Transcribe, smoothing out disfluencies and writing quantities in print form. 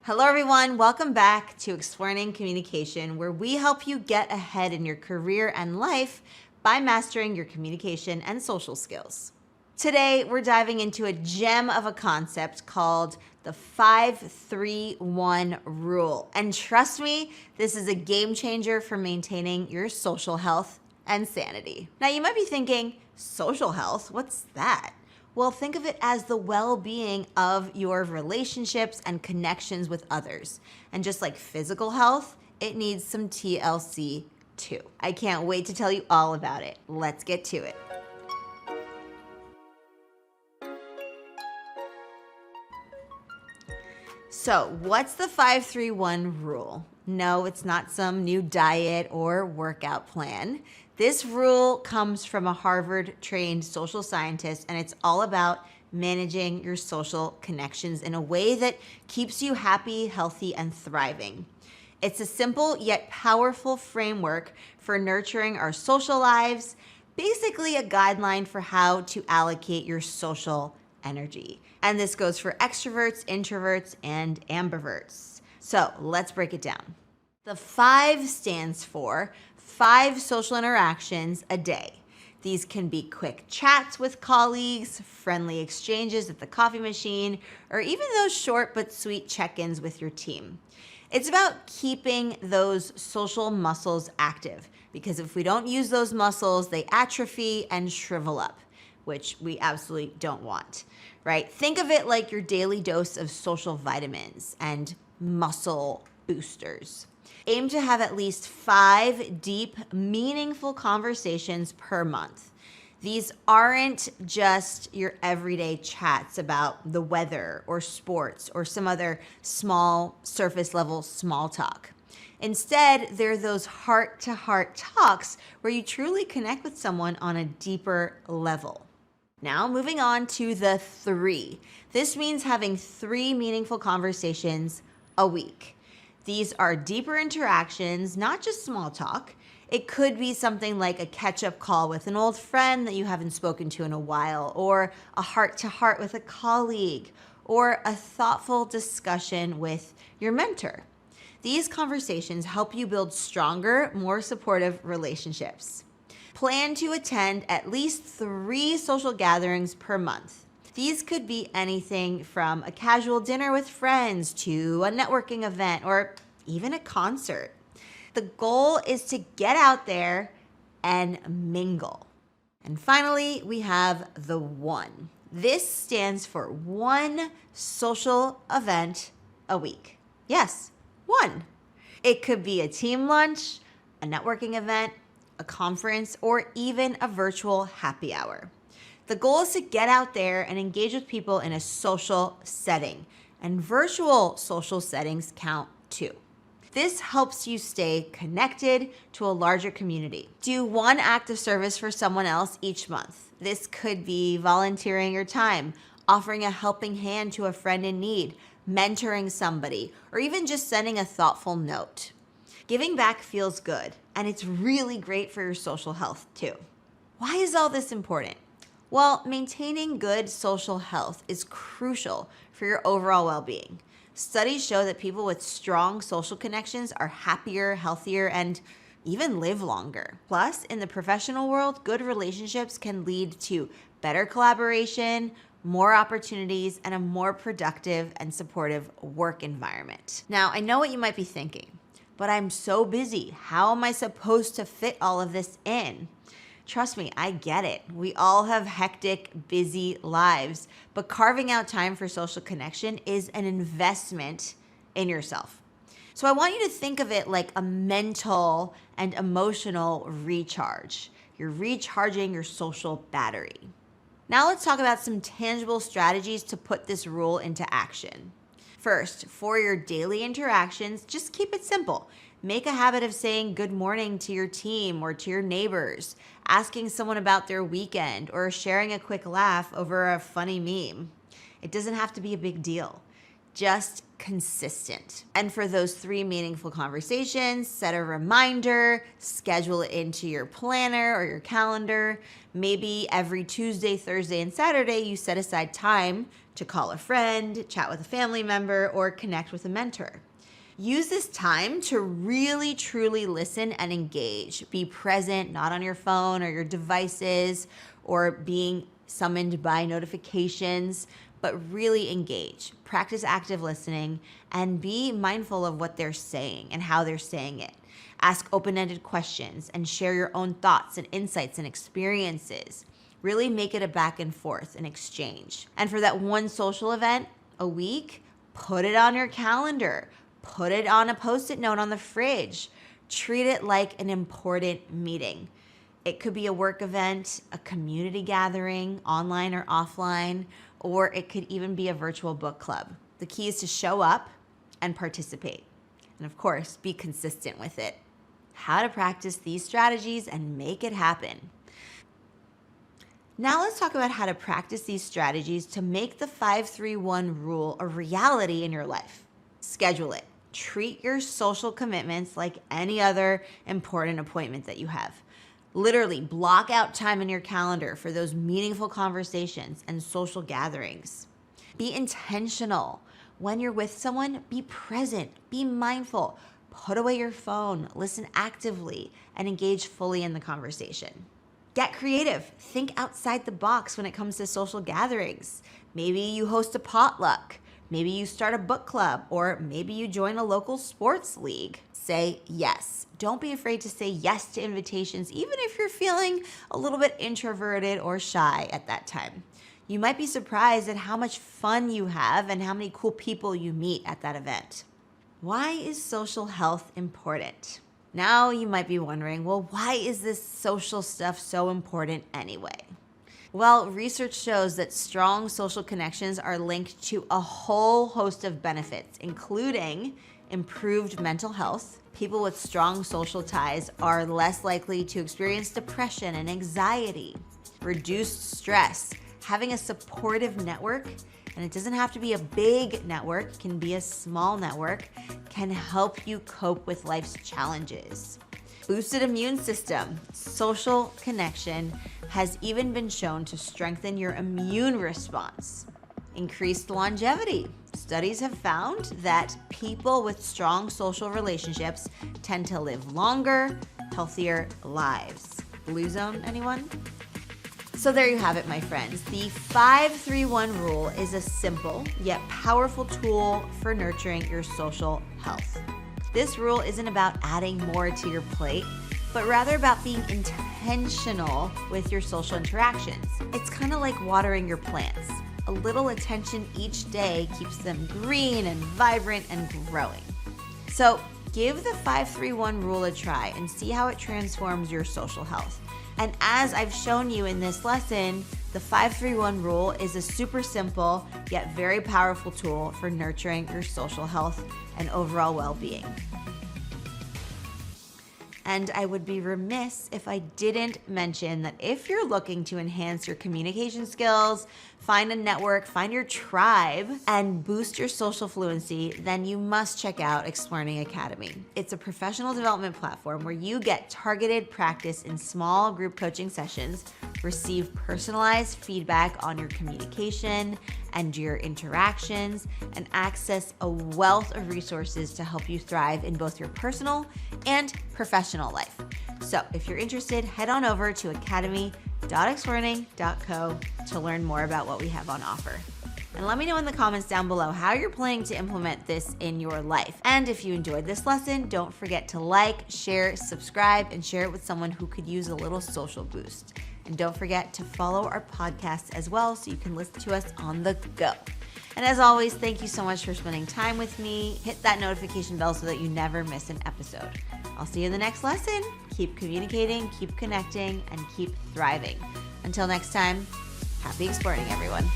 Hello everyone, welcome back to Explearning Communication, where we help you get ahead in your career and life by mastering your communication and social skills. Today, we're diving into a gem of a concept called the 5-3-1 rule. And trust me, this is a game changer for maintaining your social health and sanity. Now, you might be thinking, social health? What's that? Well, think of it as the well-being of your relationships and connections with others. And just like physical health, it needs some TLC too. I can't wait to tell you all about it. Let's get to it. So, what's the 5-3-1 rule? No, it's not some new diet or workout plan. This rule comes from a Harvard-trained social scientist, and it's all about managing your social connections in a way that keeps you happy, healthy, and thriving. It's a simple yet powerful framework for nurturing our social lives, basically a guideline for how to allocate your social energy. And this goes for extroverts, introverts, and ambiverts. So let's break it down. The 5 stands for 5 social interactions a day. These can be quick chats with colleagues, friendly exchanges at the coffee machine, or even those short but sweet check-ins with your team. It's about keeping those social muscles active, because if we don't use those muscles, they atrophy and shrivel up, which we absolutely don't want, right? Think of it like your daily dose of social vitamins and muscle boosters. Aim to have at least 5 deep, meaningful conversations per month. These aren't just your everyday chats about the weather or sports or some other small surface level small talk. Instead, they're those heart-to-heart talks where you truly connect with someone on a deeper level. Now, moving on to the 3. This means having 3 meaningful conversations a week. These are deeper interactions, not just small talk. It could be something like a catch-up call with an old friend that you haven't spoken to in a while, or a heart-to-heart with a colleague, or a thoughtful discussion with your mentor. These conversations help you build stronger, more supportive relationships. Plan to attend at least 3 social gatherings per month. These could be anything from a casual dinner with friends to a networking event or even a concert. The goal is to get out there and mingle. And finally, we have the 1. This stands for 1 social event a week. Yes, 1. It could be a team lunch, a networking event, a conference, or even a virtual happy hour. The goal is to get out there and engage with people in a social setting, and virtual social settings count too. This helps you stay connected to a larger community. Do 1 act of service for someone else each month. This could be volunteering your time, offering a helping hand to a friend in need, mentoring somebody, or even just sending a thoughtful note. Giving back feels good, and it's really great for your social health too. Why is all this important? Well, maintaining good social health is crucial for your overall well-being. Studies show that people with strong social connections are happier, healthier, and even live longer. Plus, in the professional world, good relationships can lead to better collaboration, more opportunities, and a more productive and supportive work environment. Now, I know what you might be thinking, but I'm so busy. How am I supposed to fit all of this in? Trust me, I get it. We all have hectic, busy lives, but carving out time for social connection is an investment in yourself. So I want you to think of it like a mental and emotional recharge. You're recharging your social battery. Now let's talk about some tangible strategies to put this rule into action. First, for your daily interactions, just keep it simple. Make a habit of saying good morning to your team or to your neighbors, asking someone about their weekend, or sharing a quick laugh over a funny meme. It doesn't have to be a big deal. just consistent. And for those 3 meaningful conversations, set a reminder, schedule it into your planner or your calendar. Maybe every Tuesday, Thursday, and Saturday, you set aside time to call a friend, chat with a family member, or connect with a mentor. Use this time to really, truly listen and engage. Be present, not on your phone or your devices or being summoned by notifications, but really engage. Practice active listening and be mindful of what they're saying and how they're saying it. Ask open-ended questions and share your own thoughts and insights and experiences. Really make it a back and forth, an exchange. And for that one social event a week, put it on your calendar. Put it on a Post-it note on the fridge. Treat it like an important meeting. It could be a work event, a community gathering, online or offline, or it could even be a virtual book club. The key is to show up and participate. And of course, be consistent with it. How to practice these strategies and make it happen. Now let's talk about how to practice these strategies to make the 5-3-1 rule a reality in your life. Schedule it. Treat your social commitments like any other important appointment that you have. Literally block out time in your calendar for those meaningful conversations and social gatherings. Be intentional. When you're with someone, be present, be mindful. Put away your phone, listen actively, and engage fully in the conversation. Get creative. Think outside the box when it comes to social gatherings. Maybe you host a potluck. Maybe you start a book club, or maybe you join a local sports league. Say yes. Don't be afraid to say yes to invitations, even if you're feeling a little bit introverted or shy at that time. You might be surprised at how much fun you have and how many cool people you meet at that event. Why is social health important? Now you might be wondering, well, why is this social stuff so important anyway? Well, research shows that strong social connections are linked to a whole host of benefits, including improved mental health. People with strong social ties are less likely to experience depression and anxiety, reduced stress. Having a supportive network, and it doesn't have to be a big network, it can be a small network, can help you cope with life's challenges. Boosted immune system. Social connection has even been shown to strengthen your immune response. Increased longevity. Studies have found that people with strong social relationships tend to live longer, healthier lives. Blue zone, anyone? So there you have it, my friends. The 5-3-1 rule is a simple yet powerful tool for nurturing your social health. This rule isn't about adding more to your plate, but rather about being intentional with your social interactions. It's kind of like watering your plants. A little attention each day keeps them green and vibrant and growing. So give the 5-3-1 rule a try and see how it transforms your social health. And as I've shown you in this lesson, the 5-3-1 rule is a super simple yet very powerful tool for nurturing your social health and overall well-being. And I would be remiss if I didn't mention that if you're looking to enhance your communication skills, find a network, find your tribe, and boost your social fluency, then you must check out Explearning Academy. It's a professional development platform where you get targeted practice in small group coaching sessions, receive personalized feedback on your communication and your interactions, and access a wealth of resources to help you thrive in both your personal and professional life. So if you're interested, head on over to academy.explearning.co to learn more about what we have on offer. And let me know in the comments down below how you're planning to implement this in your life. And if you enjoyed this lesson, don't forget to like, share, subscribe, and share it with someone who could use a little social boost. And don't forget to follow our podcast as well so you can listen to us on the go. And as always, thank you so much for spending time with me. Hit that notification bell so that you never miss an episode. I'll see you in the next lesson. Keep communicating, keep connecting, and keep thriving. Until next time, happy exploring, everyone.